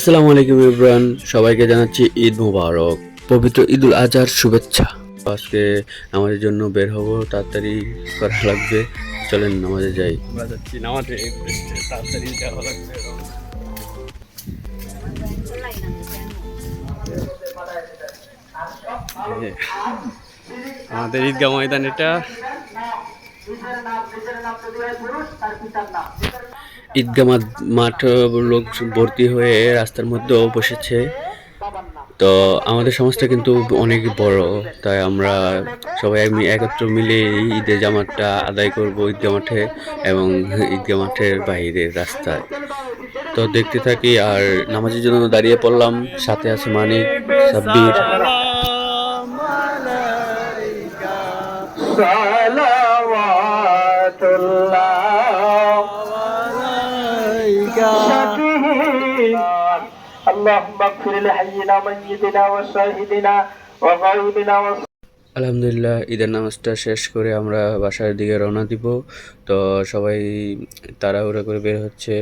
আসসালামু আলাইকুম এভরিওয়ান, সবাইকে জানাচ্ছি ঈদ মোবারক। পবিত্র ঈদুল আজহার শুভেচ্ছা। আজকে আমাদের জন্য বের হব, তাড়াতাড়ি করা লাগবে। চলেন নামাজে যাই। আমরা যাচ্ছি নামাজে, তাড়াতাড়ি যাওয়া লাগবে। আমাদের ঈদগাহ ময়দান এটা। ঈদগাহ মাঠ লোক ভর্তি হয়ে রাস্তার মধ্যেও বসেছে। তো আমাদের সমাজটা কিন্তু অনেক বড়, তাই আমরা সবাই একত্র মিলে ঈদের জামাতটা আদায় করব ঈদগাহ মাঠে এবং ঈদগাহ মাঠের বাইরের রাস্তায়। তো দেখতে থাকি আর নামাজের জন্য দাঁড়িয়ে পড়লাম। সাথে আছে মানিক, সাব্বির। আলহামদুলিল্লাহ, ঈদের নামাজটা শেষ করে আমরা বাসার দিকে রওনা দিব। তো সবাই তাড়াহুড়া করে বের হচ্ছে।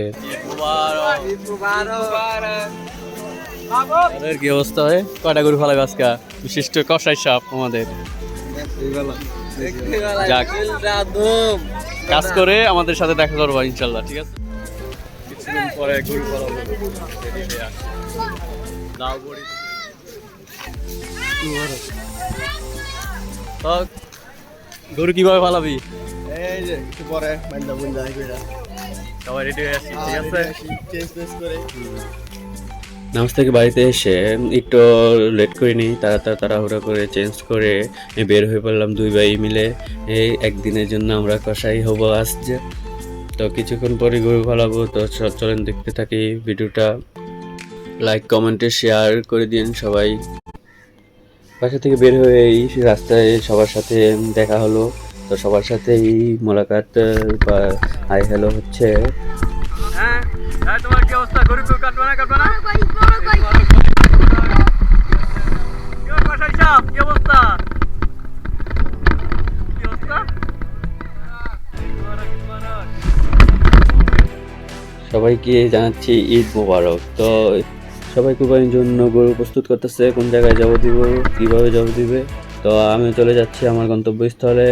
কি অবস্থা হয়? কয়টা গরু ফেলাবে আজকে? বিশিষ্ট কসাই সাপ আমাদের কাজ করে আমাদের সাথে দেখা করবো ইনশাল্লাহ। ঠিক আছে, কিছুদিন পরে গরু ফলাবো। গরু কিভাবে ফালাবি? এই যে একটু পরে মাইন্ডা বুন্দা সবাই রেডি হয়ে আসছি। ঠিক আছে, চেঞ্জ করে নামাজ থেকে বাড়িতে এসে একটু লেট করে নিই, তাড়াহুড়া করে চেঞ্জ করে বের হয়ে পড়লাম দুই ভাই মিলে। এই একদিনের জন্য আমরা কষাই হবো আজ। তো কিছুক্ষণ পরে গরু ফলাবো। তো চলেন দেখতে থাকি ভিডিওটা। লাইক কমেন্টে শেয়ার করে দিন সবাই। বাসা থেকে বের হয়ে এই রাস্তায় সবার সাথে দেখা হলো। তো সবার সাথেই মোলাকাত বা হাই হ্যালো হচ্ছে। তোমার কি অবস্থা? গরু কাটবা না? কি অবস্থা? সবাইকে জানাচ্ছি ঈদ মোবারক। তো সবাই কুরবানির জন্য গরু প্রস্তুত করতেছে, কোন জায়গায় জব দিব, কিভাবে জব দিবে। তো আমি চলে যাচ্ছি আমার গন্তব্যস্থলে,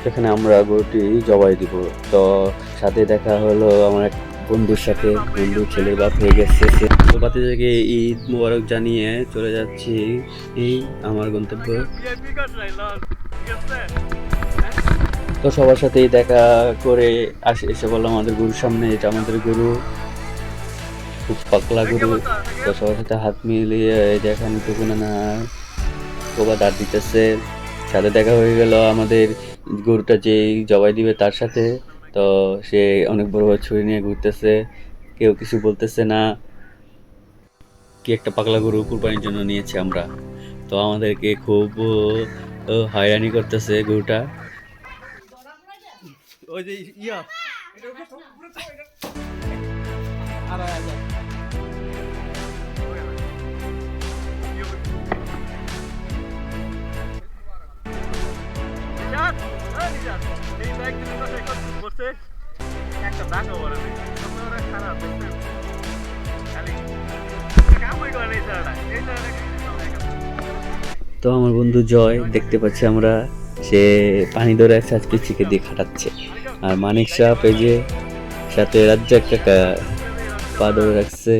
সেখানে আমরা গরুটি জবাই দিব। তো সাথে দেখা হলো আমার এক বন্ধুর সাথে, বন্ধু ছেলের বাপ হয়ে গেছে। তো বাতি থেকে ঈদ মোবারক জানিয়ে চলে যাচ্ছি আমার গন্তব্য। তো সবার সাথেই দেখা করে এসে বললাম আমাদের গরুর সামনে, এটা আমাদের গরু, খুব পাতলা গরু। তো সবার সাথে হাত মিলিয়ে দেখেন টুকুনা না কোবা দাঁড় দিতেছে। সাথে দেখা হয়ে গেল আমাদের গরুটা যেই জবাই দিবে তার সাথে। তো সে অনেক বড় বড় ছুরি নিয়ে ঘুরতেছে, কেউ কিছু বলতেছে না। কি একটা পাগলা গরু কুরবানির জন্য নিয়েছে আমরা। তো আমাদেরকে খুব হয়রানি করতেছে গরুটা। ওই যে ইয়া তো আমার বন্ধু জয় দেখতে পাচ্ছি আমরা, সে পানি ধরে আছে, আজকে চিকে দিয়ে খাটাচ্ছে। আর মানিক সাহেব এই যে সাথে রাজ্জাক কাকা পা ধরে রাখছে।